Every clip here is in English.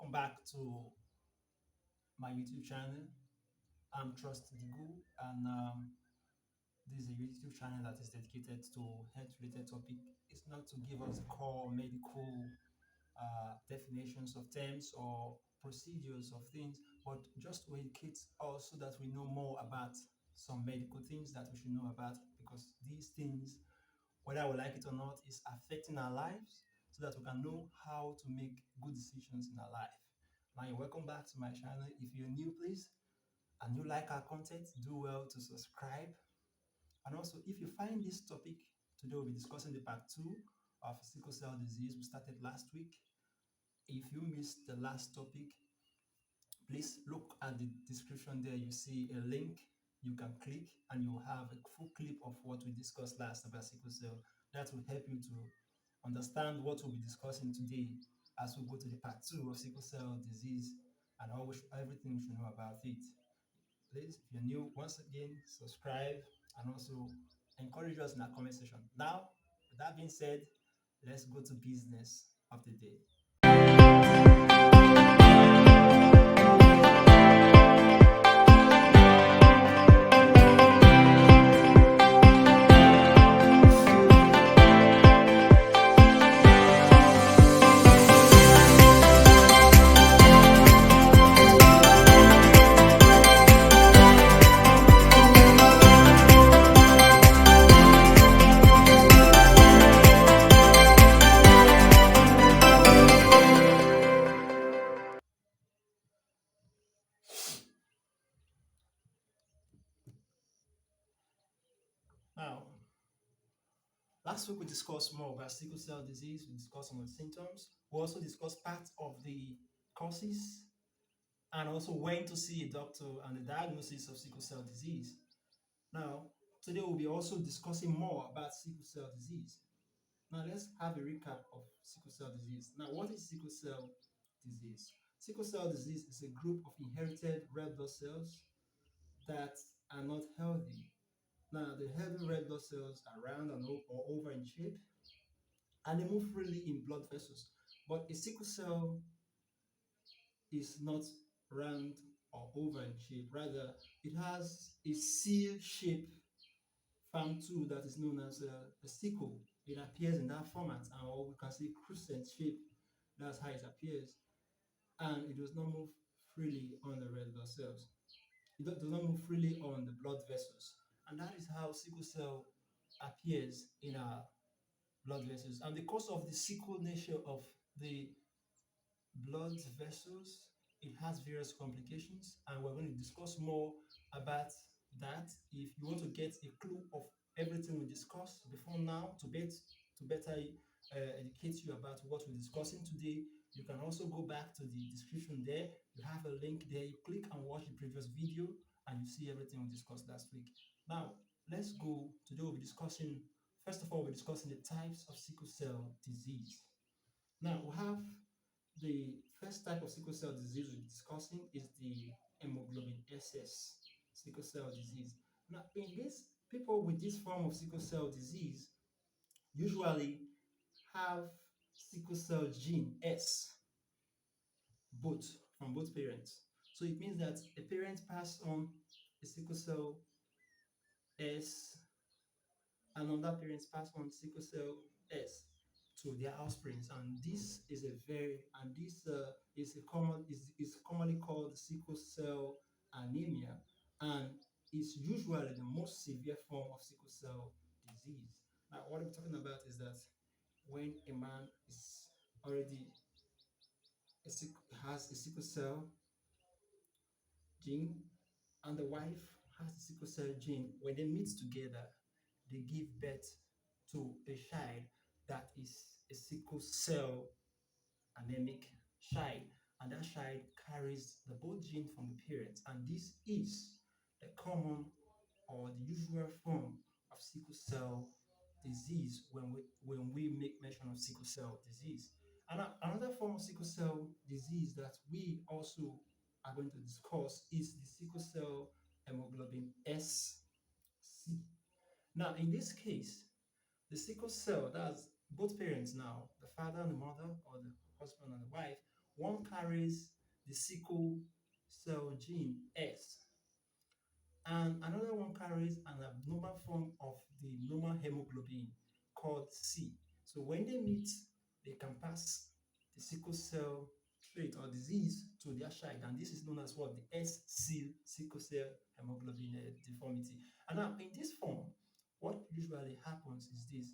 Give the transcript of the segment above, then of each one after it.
welcome back to my YouTube channel. I'm Trust Digu, and this is a YouTube channel that is dedicated to health-related topic. It's not to give us core medical definitions of terms or procedures of things, but just to educate us so that we know more about some medical things that we should know about, because these things, whether we like it or not, is affecting our lives so that we can know how to make good decisions in our life. Now, you're welcome back to my channel. If you're new, please, and you like our content, do well to subscribe. And also, if you find this topic, today we'll be discussing the part two of sickle cell disease. We started last week. If you missed the last topic, please look at the description there. You see a link you can click, and you'll have a full clip of what we discussed last about sickle cell. That will help you to understand what we'll be discussing today as we go to the part two of sickle cell disease and everything we should know about it. Please, if you're new, once again, subscribe and also encourage us in our comment section. Now, with that being said, let's go to business of the day. Now, last week we discussed more about sickle cell disease. We discussed some of the symptoms. We also discussed part of the causes and also when to see a doctor and the diagnosis of sickle cell disease. Now, today we'll be also discussing more about sickle cell disease. Now, let's have a recap of sickle cell disease. Now, what is sickle cell disease? Sickle cell disease is a group of inherited red blood cells that are not healthy. Now, the healthy red blood cells are round and or oval in shape, and they move freely in blood vessels. But a sickle cell is not round or oval in shape. Rather, it has a seal-shaped farm tool that is known as a sickle. It appears in that format, or we can say crescent shape. That's how it appears, and it does not move freely on the red blood cells. It does not move freely on the blood vessels, and that is how sickle cell appears in our blood vessels. And because of the sickle nature of the blood vessels, it has various complications, and we're going to discuss more about that. If you want to get a clue of everything we discussed before now to better educate you about what we're discussing today, you can also go back to the description there. You have a link there. You click and watch the previous video, and you see everything we discussed last week. Now, let's go. Today we'll be discussing, first of all, we're discussing the types of sickle cell disease. Now, we have the first type of sickle cell disease we're discussing is the hemoglobin SS sickle cell disease. Now, in this, people with this form of sickle cell disease usually have sickle cell gene S, both from both parents. So it means that a parent passed on a sickle cell S, and another parents pass on sickle cell S to their offsprings, and this is a very and this is commonly called sickle cell anemia, and is usually the most severe form of sickle cell disease. Now, what I'm talking about is that when a man is already has a sickle cell gene, and the wife has the sickle cell gene, when they meet together, they give birth to a child that is a sickle cell anemic child, and that child carries the both gene from the parents, and this is the common or the usual form of sickle cell disease when we make mention of sickle cell disease. And another form of sickle cell disease that we also are going to discuss is the sickle cell hemoglobin SC. Now, in this case, the sickle cell, that's both parents now, the father and the mother, or the husband and the wife, one carries the sickle cell gene S, and another one carries an abnormal form of the normal hemoglobin called C. So when they meet, they can pass the sickle cell trait or disease to their child, and this is known as what? The SC, sickle cell hemoglobin deformity. And now in this form, what usually happens is this,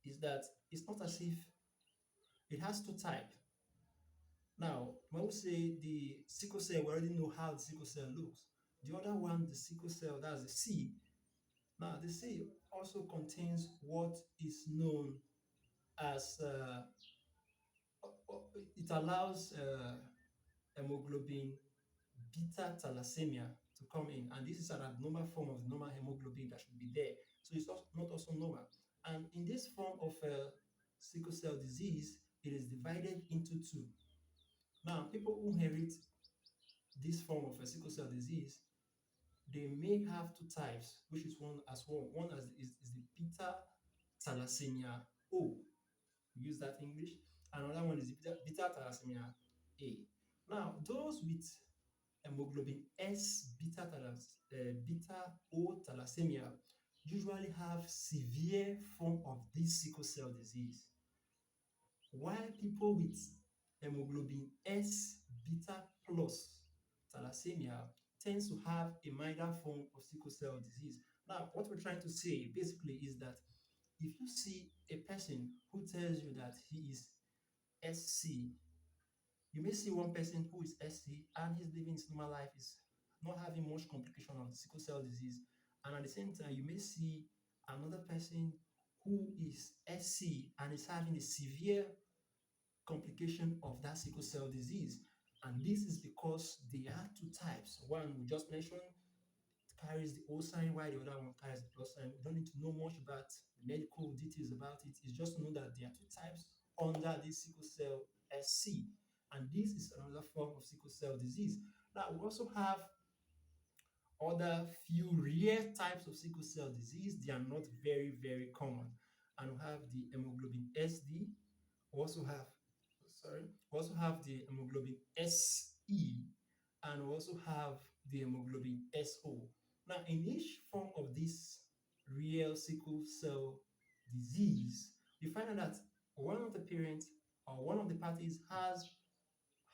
is that it's not as if it has two types. Now, when we say the sickle cell, we already know how the sickle cell looks. The other one, the sickle cell, that's the C. Now, the C also contains what is known as, it allows hemoglobin beta thalassemia to come in. And this is an abnormal form of normal hemoglobin that should be there. So it's not also normal. And in this form of sickle cell disease, it is divided into two. Now, people who inherit this form of a sickle cell disease, they may have two types, which is one as well. One is the beta thalassemia O. We use that in English. Another one is the beta thalassemia A. Now, those with hemoglobin S beta O thalassemia usually have severe form of this sickle cell disease, while people with hemoglobin S beta plus thalassemia tends to have a milder form of sickle cell disease. Now, what we're trying to say basically is that if you see a person who tells you that he is SC, you may see one person who is SC and he's living his normal life, is not having much complication of the sickle cell disease. And at the same time, you may see another person who is SC and is having a severe complication of that sickle cell disease. And this is because there are two types. One we just mentioned carries the O sign, while the other one carries the plus sign. We don't need to know much about the medical details about it. It's just to know that there are two types under this sickle cell SC. And this is another form of sickle cell disease. Now, we also have other few rare types of sickle cell disease. They are not very, very common. And we have the hemoglobin SD. We also have, we also have the hemoglobin SE, and we also have the hemoglobin SO. Now, in each form of this real sickle cell disease, you find out that one of the parents or one of the parties has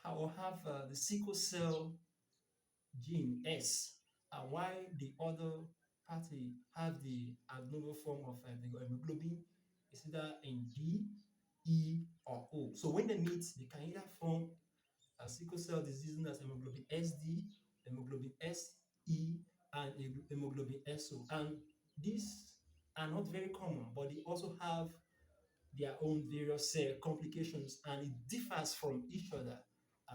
or have the sickle cell gene S, and while the other party have the abnormal form of the hemoglobin, is either in D, E, or O. So when they meet, they can either form a sickle cell disease known as hemoglobin SD, hemoglobin SE, and hemoglobin SO. And these are not very common, but they also have their own various complications, and it differs from each other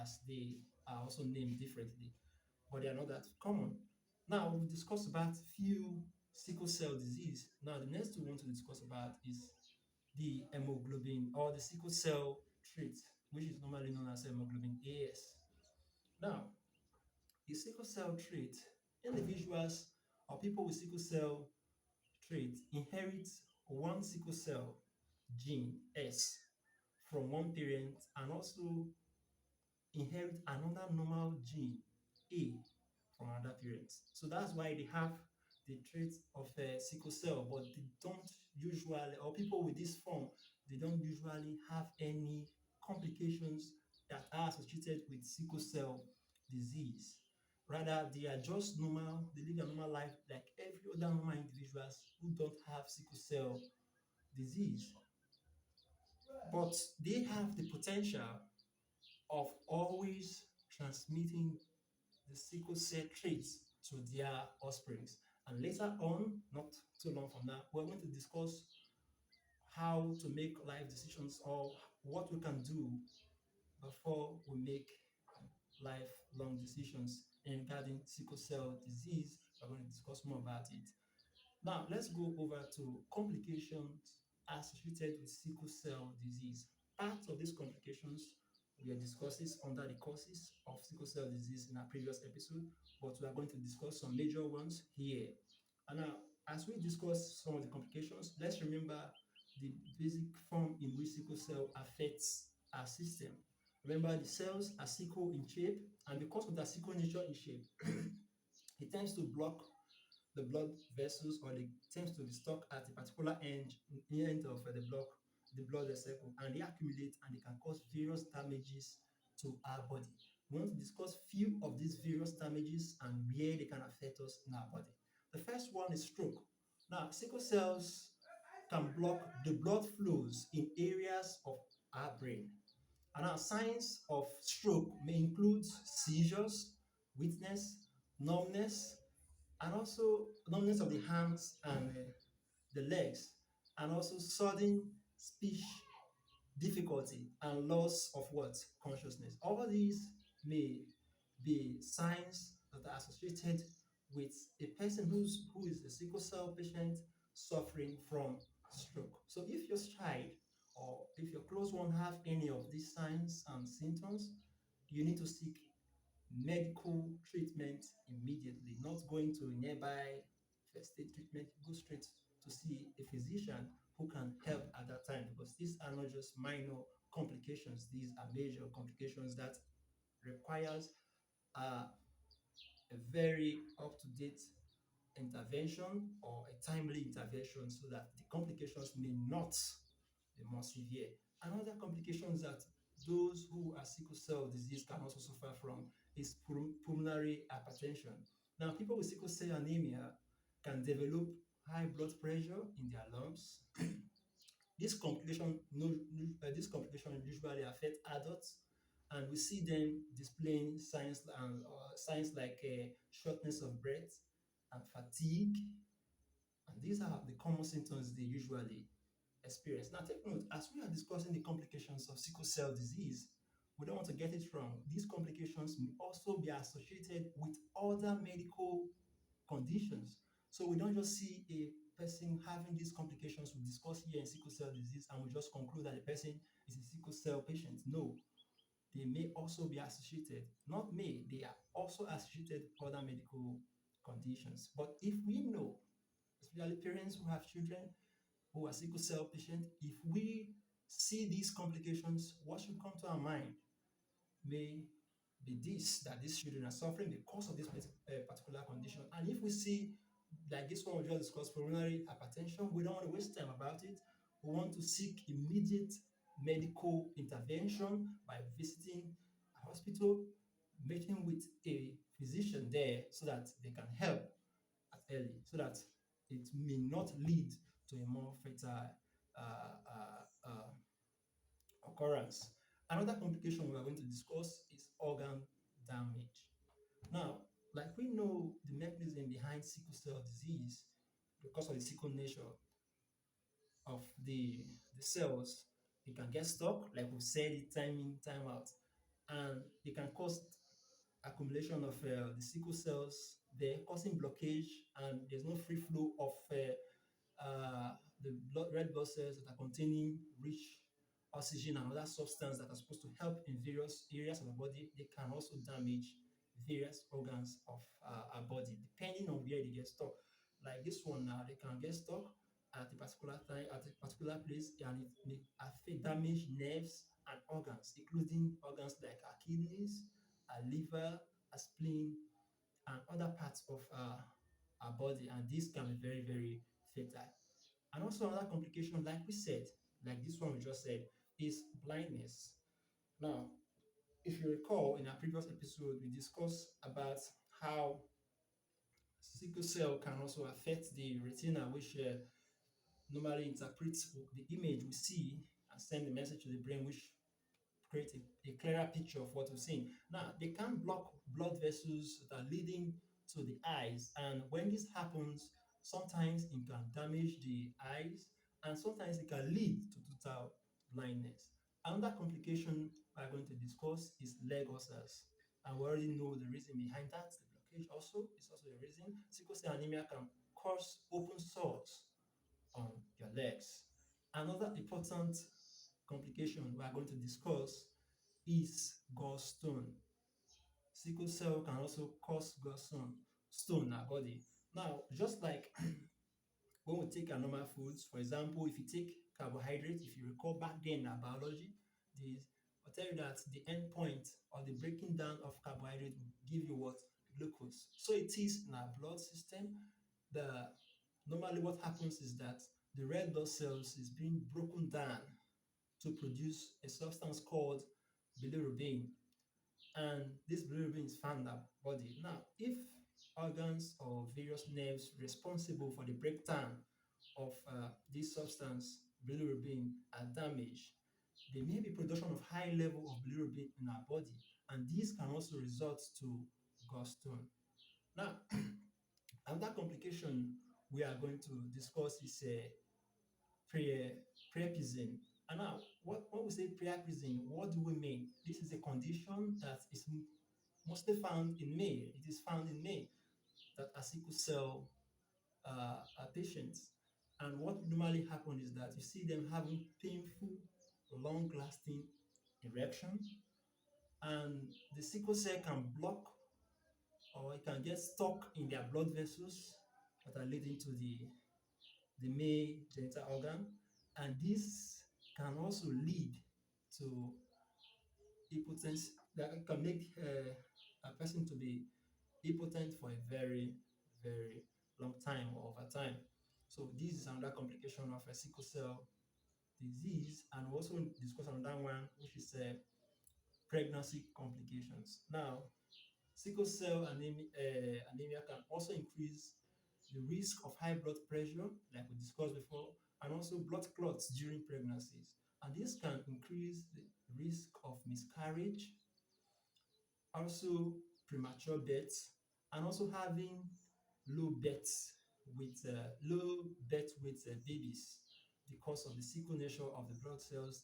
as they are also named differently, but they are not that common. Now, we've discussed about few sickle cell disease. Now, the next we want to discuss about is the hemoglobin or the sickle cell trait, which is normally known as hemoglobin AS. Now, the sickle cell trait, individuals or people with sickle cell trait inherit one sickle cell gene S from one parent and also inherit another normal gene A from another parent. So that's why they have the trait of sickle cell, but they don't usually, or people with this form, they don't usually have any complications that are associated with sickle cell disease. Rather, they are just normal, they live a normal life like every other normal individuals who don't have sickle cell disease. But they have the potential of always transmitting the sickle cell traits to their offsprings. And later on, not too long from now, we're going to discuss how to make life decisions or what we can do before we make lifelong decisions regarding sickle cell disease. We're going to discuss more about it. Now, let's go over to complications associated with sickle cell disease. Part of these complications we are discussing under the causes of sickle cell disease in our previous episode, but we are going to discuss some major ones here. And now, as we discuss some of the complications, let's remember the basic form in which sickle cell affects our system. Remember, the cells are sickle in shape, and because of that sickle nature in shape, it tends to block the blood vessels, or they tends to be stuck at a particular end of the blood vessel, and they accumulate and they can cause various damages to our body. We want to discuss few of these various damages and where they can affect us in our body. The first one is stroke. Now, sickle cells can block the blood flows in areas of our brain. And our signs of stroke may include seizures, weakness, numbness, and also numbness of the hands and the legs, and also sudden speech difficulty and loss of what? Consciousness. All these may be signs that are associated with a person who is a sickle cell patient suffering from stroke. So if your child or if your close one have any of these signs and symptoms, you need to seek medical treatment immediately, not going to nearby first aid treatment. Go straight to see a physician who can help at that time, because these are not just minor complications, these are major complications that requires a very up-to-date intervention or a timely intervention so that the complications may not be more severe. Another complications that those who are sickle cell disease can also suffer from is pulmonary hypertension. Now, people with sickle cell anemia can develop high blood pressure in their lungs. This complication, no, this complication usually affect adults, and we see them displaying signs like shortness of breath and fatigue, and these are the common symptoms they usually experience. Now, take note, as we are discussing the complications of sickle cell disease, we don't want to get it wrong. These complications may also be associated with other medical conditions. So we don't just see a person having these complications we discuss here in sickle cell disease and we just conclude that the person is a sickle cell patient. No, they may also be associated, not may, they are also associated with other medical conditions. But if we know, especially parents who have children who are sickle cell patients, if we see these complications, what should come to our mind may be this, that these children are suffering because of this particular condition. And if we see, like this one we just discussed, pulmonary hypertension, we don't want to waste time about it. We want to seek immediate medical intervention by visiting a hospital, meeting with a physician there so that they can help at early, so that it may not lead to a more fatal occurrence. Another complication we are going to discuss is organ damage. Now, like we know the mechanism behind sickle cell disease, because of the sickle nature of the cells, it can get stuck, like we've said it time in, time out, and it can cause accumulation of the sickle cells there, causing blockage, and there's no free flow of the red blood cells that are containing rich oxygen and other substances that are supposed to help in various areas of the body. They can also damage various organs of our body, depending on where they get stuck. Like this one now, they can get stuck at a particular time, at a particular place, and it may affect damage nerves and organs, including organs like our kidneys, our liver, our spleen, and other parts of our body. And this can be very, very fatal. And also another complication, like we said, like this one we just said, is blindness. Now, if you recall in our previous episode, we discussed about how sickle cell can also affect the retina, which normally interprets the image we see and send the message to the brain, which create a clearer picture of what we're seeing. Now, they can block blood vessels that are leading to the eyes, and when this happens, sometimes it can damage the eyes, and sometimes it can lead to total blindness. Another complication we're going to discuss is leg ulcers, and we already know the reason behind that. The blockage also is also a reason. Sickle cell anemia can cause open sores on your legs. Another important complication we are going to discuss is gallstone. Sickle cell can also cause stone in our body. Now, just like when we take our normal foods, for example, if you take carbohydrates, if you recall back then in our biology, the I'll tell you that the end point or the breaking down of carbohydrate will give you what? Glucose. So it is in our blood system. The Normally what happens is that the red blood cells is being broken down to produce a substance called bilirubin, and this bilirubin is found in our body. Now, if organs or various nerves responsible for the breakdown of this substance, bilirubin, are damaged, there may be production of high level of bilirubin in our body, and this can also result to gallstone. Now, another complication we are going to discuss is pre prepism. And now, when we say prepism, what do we mean? This is a condition that is mostly found in male. It is found in male that are sickle cell patients. And what normally happens is that you see them having painful, long-lasting erection, and the sickle cell can block or it can get stuck in their blood vessels that are leading to the male genital organ, and this can also lead to impotence that can make a person to be impotent for a very, very long time or over time. So this is another complication of a sickle cell disease, and we'll also discuss another one, which is pregnancy complications. Now, sickle cell anemia can also increase the risk of high blood pressure, like we discussed before, and also blood clots during pregnancies. And this can increase the risk of miscarriage, also premature death, and also having low birth weight babies because of the sickle nature of the blood cells.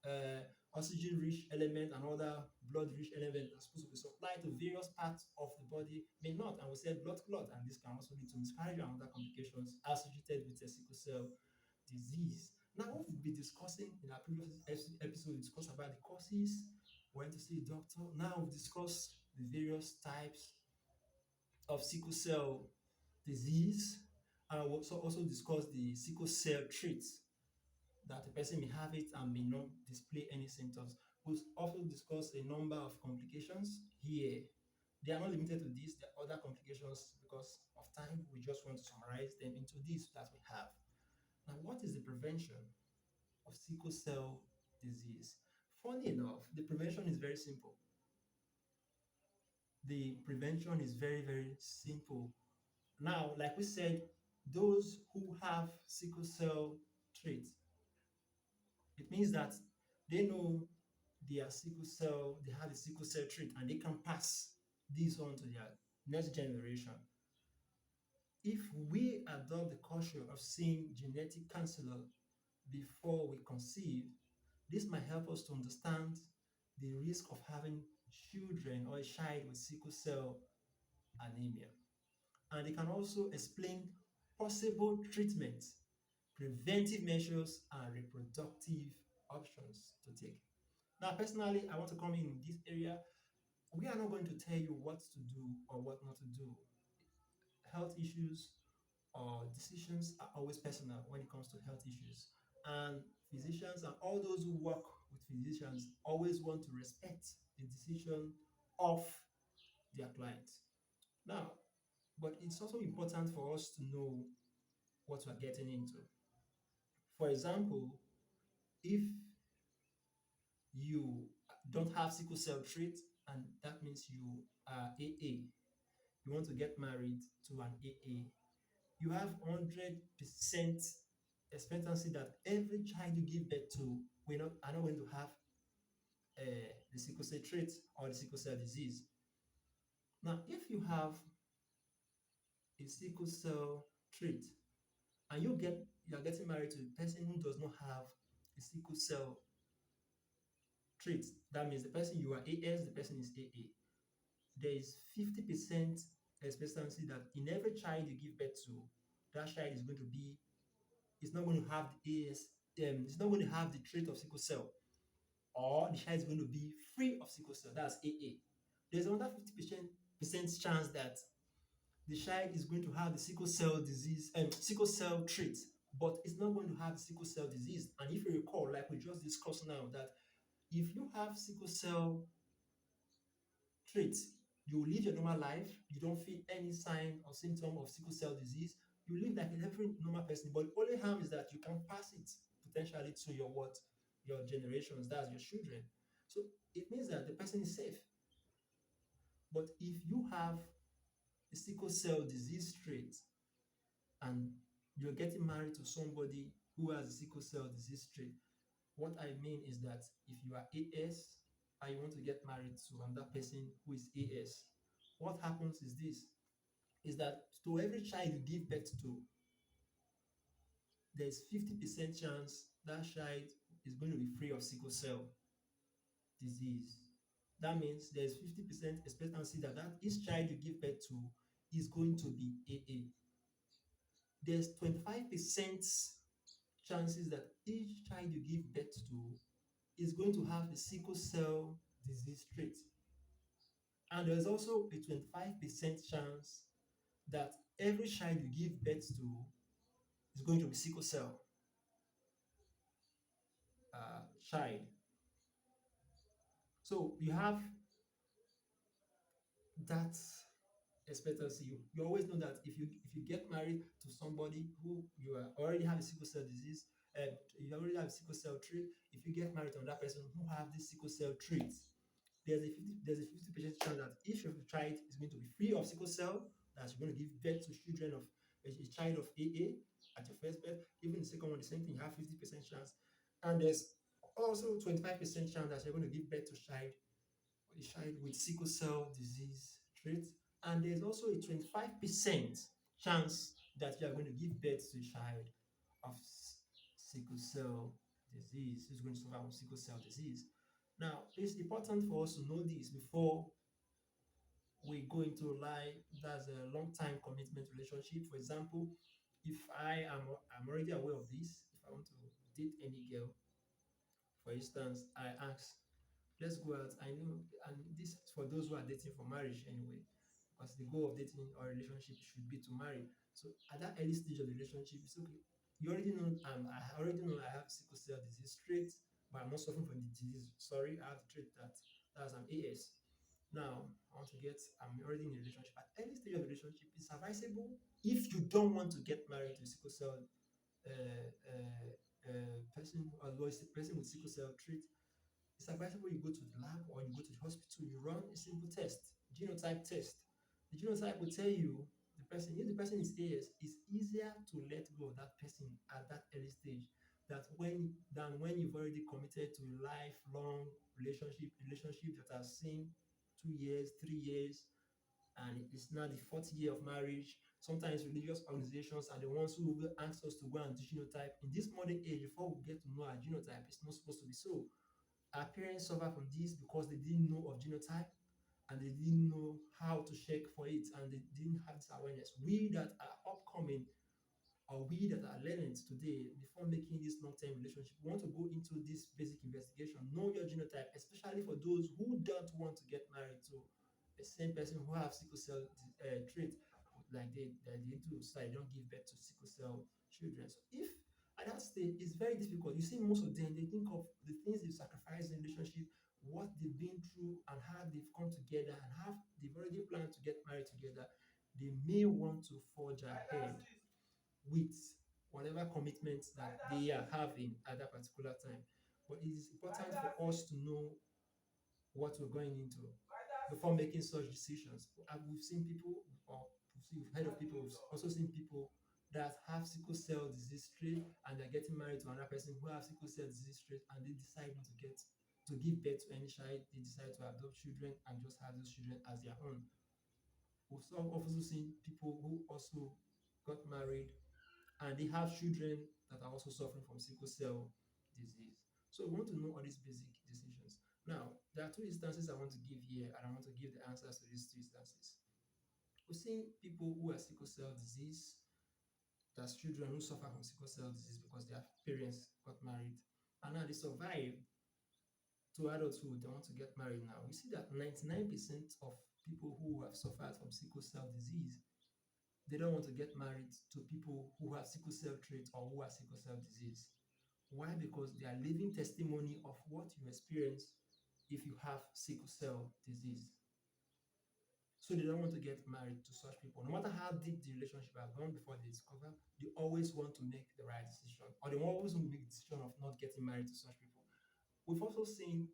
uh, Oxygen-rich element and other blood-rich element are supposed to be supplied to various parts of the body may not, and we said blood clot, and this can also lead to miscarriage and other complications associated with a sickle cell disease. Now, what we'll be discussing in our previous episode, we discussed about the causes, went to see a doctor. Now we've discussed the various types of sickle cell disease, and we'll also discuss the sickle cell traits that a person may have it and may not display any symptoms. We'll also discuss a number of complications here. They are not limited to this, there are other complications because of time. We just want to summarize them into this that we have. Now, what is the prevention of sickle cell disease? Funny enough, the prevention is very simple. The prevention is very, very simple. Now, like we said, those who have sickle cell traits, it means that they know their sickle cell, they have a sickle cell trait, and they can pass this on to their next generation. If we adopt the culture of seeing genetic counselor before we conceive, this might help us to understand the risk of having children or a child with sickle cell anemia. And it can also explain possible treatments, preventive measures, and reproductive options to take. Now, personally, I want to come in this area. We are not going to tell you what to do or what not to do. Health issues or decisions are always personal when it comes to health issues. And physicians and all those who work with physicians always want to respect the decision of their clients. Now, but it's also important for us to know what we're getting into. For example, if you don't have sickle cell trait, and that means you are AA, you want to get married to an AA, you have 100% expectancy that every child you give birth to are not going to have the sickle cell trait or the sickle cell disease. Now, if you have a sickle cell trait and you are getting married to a person who does not have a sickle cell trait, that means the person you are AS, the person is AA. There is 50% expectancy that in every child you give birth to, that child is going to be, it's not going to have the AS, it's not going to have the trait of sickle cell, or the child is going to be free of sickle cell, that's AA. There's another 50% chance that the child is going to have the sickle cell disease and sickle cell trait, but it's not going to have sickle cell disease. And if you recall, like we just discussed now, that if you have sickle cell traits, you live your normal life, you don't feel any sign or symptom of sickle cell disease, you live like every normal person. But the only harm is that you can pass it potentially to your what? Your generations, that's your children. So it means that the person is safe. But if you have a sickle cell disease trait and you're getting married to somebody who has a sickle cell disease trait, what I mean is that if you are AS and you want to get married to another person who is AS, what happens is this, is that to every child you give birth to, there's 50% chance that child is going to be free of sickle cell disease. That means there's 50% expectancy that, each child you give birth to is going to be AA. There's 25% chances that each child you give birth to is going to have a sickle cell disease trait. And there's also a 25% chance that every child you give birth to is going to be sickle cell child. So you have that expectancy. You always know that if you get married to somebody who you are already have a sickle cell disease, you already have a sickle cell trait. If you get married to another person who have this sickle cell trait, there's a 50% chance that each of the child is going to be free of sickle cell, that you're going to give birth to children of a child of AA at your first birth. Even the second one, the same thing, you have 50% chance. And there's also 25% chance that you're going to give birth to a child with sickle cell disease trait. And there's also a 25% chance that you are going to give birth to a child of sickle cell disease, who's going to suffer from sickle cell disease. Now, it's important for us to know this before we go into life. That's a long time commitment relationship. For example, if I'm already aware of this, if I want to date any girl, for instance, I ask, let's go out. I know, and this is for those who are dating for marriage anyway, because the goal of dating or relationship should be to marry. So at that early stage of the relationship, it's okay. You already know, I already know I have sickle cell disease trait, but I'm not suffering from the disease. Sorry, I have the trait that's an AS. Now I want to get. I'm already in a relationship. At early stage of the relationship, it's advisable, if you don't want to get married to a sickle cell person, or a person with sickle cell trait, it's advisable you go to the lab or you go to the hospital, you run a simple test, genotype test. The genotype will tell you the person, if the person is AS, it's easier to let go of that person at that early stage than when you've already committed to a lifelong relationship that has seen 2 years, 3 years, and it's now the fourth year of marriage. Sometimes religious organizations are the ones who will ask us to go and do genotype. In this modern age, before we get to know our genotype, it's not supposed to be so. Our parents suffer from this because they didn't know of genotype, and they didn't know how to check for it, and they didn't have this awareness. We that are upcoming, or we that are learning today, before making this long-term relationship, we want to go into this basic investigation. Know your genotype, especially for those who don't want to get married to the same person who have sickle cell trait, like they do, so they don't give birth to sickle cell children. So if at that stage, it's very difficult. You see, most of them, they think of the things they've sacrificed in relationship, what they've been through, and how they've come together, and how they've already planned to get married together. They may want to forge ahead with whatever commitments that they are having at that particular time. But it is important for us to know what we're going into before making such decisions. We've seen people, or we've heard of people, we've also seen people that have sickle cell disease trait, and they're getting married to another person who have sickle cell disease trait, and they decide not to give birth to any child. They decide to adopt children and just have those children as their own. We've also seen people who also got married and they have children that are also suffering from sickle cell disease. So we want to know all these basic decisions. Now, there are two instances I want to give here, and I want to give the answers to these two instances. We've seen people who have sickle cell disease, that's children who suffer from sickle cell disease because their parents got married, and now they survive to adulthood, they want to get married now. We see that 99% of people who have suffered from sickle cell disease, they don't want to get married to people who have sickle cell trait or who have sickle cell disease. Why? Because they are living testimony of what you experience if you have sickle cell disease. So they don't want to get married to such people. No matter how deep the relationship has gone before they discover, they always want to make the right decision, or they always want to make the decision of not getting married to such people. We've also seen,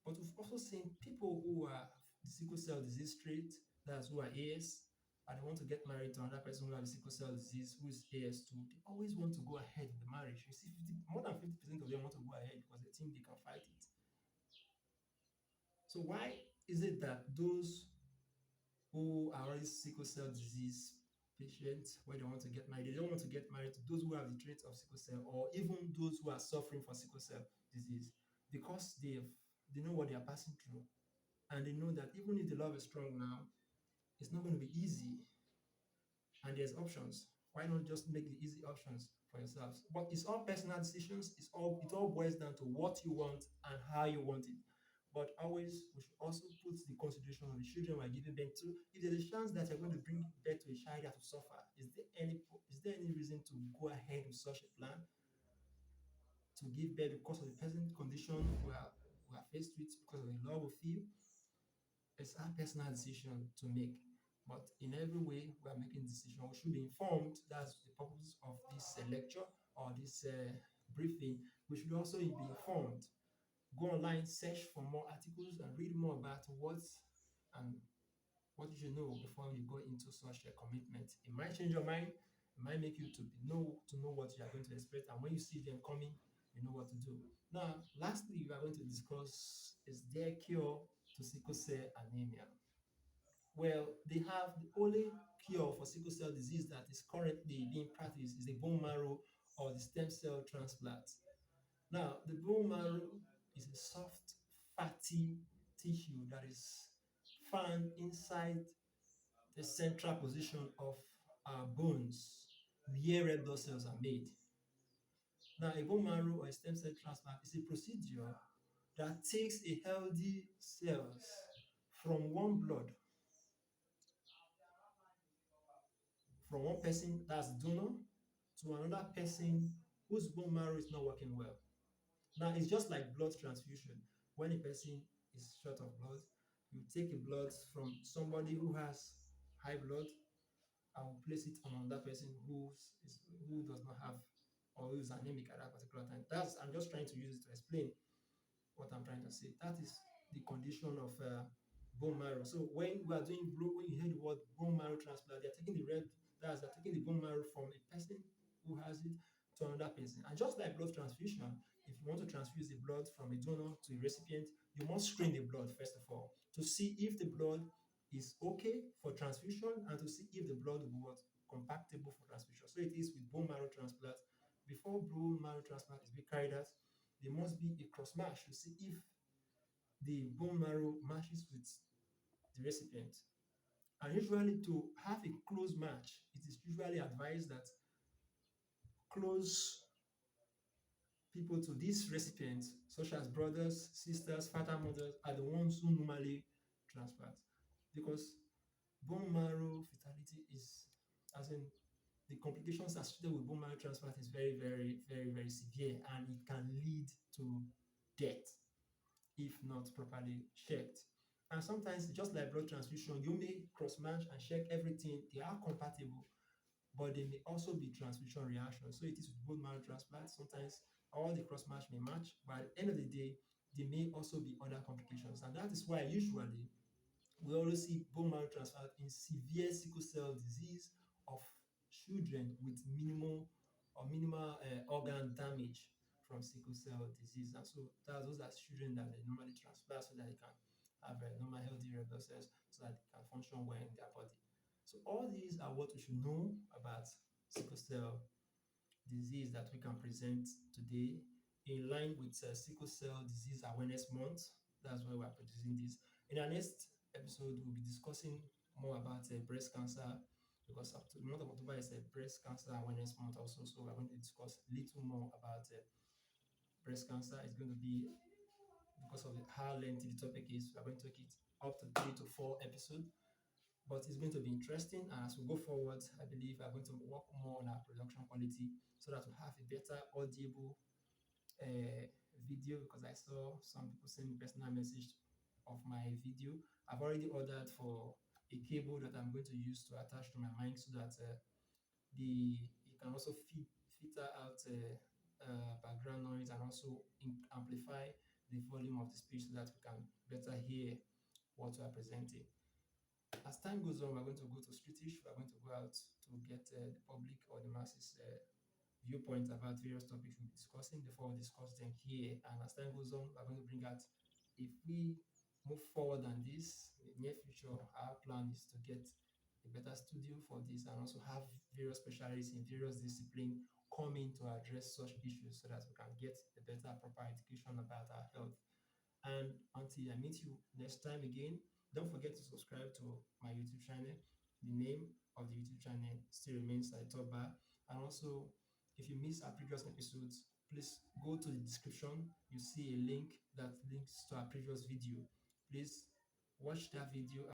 but we've also seen people who are the sickle cell disease trait, that's who are AS, and they want to get married to another person who has sickle cell disease who is AS2. They always want to go ahead with the marriage. You see, more than 50% of them want to go ahead because they think they can fight it. So why is it that those who are already sickle cell disease patients when they want to get married, they don't want to get married to those who have the trait of sickle cell, or even those who are suffering from sickle cell disease, because they know what they are passing through, and they know that even if the love is strong now, it's not going to be easy, and there's options. Why not just make the easy options for yourselves? But it's all personal decisions. It all boils down to what you want and how you want it. But always, we should also put the consideration of the children we're giving birth to. If there's a chance that you're going to bring birth to a child that will suffer, is there any reason to go ahead with such a plan to give birth because of the present condition we are faced with, because of the love we feel? It's our personal decision to make. But in every way we are making decision, we should be informed. That's the purpose of this lecture or this briefing. We should also be informed. Go online, search for more articles, and read more about and what you should know before you go into such a commitment. It might change your mind. It might make you to know what you are going to expect, and when you see them coming, you know what to do. Now, lastly, we are going to discuss: is there a cure to sickle cell anemia? Well, they have the only cure for sickle cell disease that is currently being practiced is the bone marrow or the stem cell transplant. Now, the bone marrow is a soft, fatty tissue that is found inside the central position of our bones where red blood cells are made. Now, a bone marrow or a stem cell transplant is a procedure that takes a healthy cells from one blood from one person that's donor to another person whose bone marrow is not working well. Now it's just like blood transfusion. When a person is short of blood, you take a blood from somebody who has high blood and will place it on another person who does not have or who is anemic at that particular time. That's I'm just trying to use it to explain what I'm trying to say. That is the condition of bone marrow. So when you hear the word bone marrow transplant, they're taking the bone marrow from a person who has it to another person. And just like blood transfusion, if you want to transfuse the blood from a donor to a recipient, you must screen the blood first of all to see if the blood is okay for transfusion and to see if the blood will be compatible for transfusion. So it is with bone marrow transplant. Before bone marrow transplant is being carried out, there must be a cross match to see if the bone marrow matches with the recipient. And usually, to have a close match, it is usually advised that close people to this recipient, such as brothers, sisters, father, mothers, are the ones who normally transplant. Because bone marrow fatality is, as in, the complications associated with bone marrow transplant is very, very, very, very severe, and it can lead to death if not properly checked. And sometimes, just like blood transfusion, you may cross match and check everything, they are compatible, but they may also be transfusion reactions. So it is with bone marrow transplant. Sometimes all the cross match may match, but at the end of the day, there may also be other complications. And that is why usually we always see bone marrow transplant in severe sickle cell disease of children with minimal organ damage from sickle cell disease. And so those are children that they normally transplant so that they can have a normal healthy red blood cells so that they can function well in their body. So all these are what we should know about sickle cell disease that we can present today in line with Sickle Cell Disease Awareness Month. That's why we're producing this. In our next episode, we'll be discussing more about breast cancer because up to the month of October is a breast cancer awareness month also. So we're going to discuss a little more about breast cancer. It's going to be, because of how lengthy the topic is, we're going to take it up to 3 to 4 episodes, but it's going to be interesting. And as we go forward, I believe we're going to work more on our production quality so that we have a better audible video because I saw some people send me personal message of my video. I've already ordered for a cable that I'm going to use to attach to my mic so that the it can also filter out background noise and also amplify the volume of the speech so that we can better hear what we are presenting. As time goes on, we're going to go to streetish. We're going to go out to get the public or the masses viewpoints about various topics we'll be discussing before we discuss them here. And as time goes on, we're going to bring out, if we move forward on this in the near future, our plan is to get a better studio for this and also have various specialists in various disciplines come in to address such issues so that we can get a better proper education about our health. And until I meet you next time again, don't forget to subscribe to my YouTube channel. The name of the YouTube channel still remains at the top bar. And also, if you missed our previous episodes, please go to the description. You see a link that links to our previous video. Please watch that video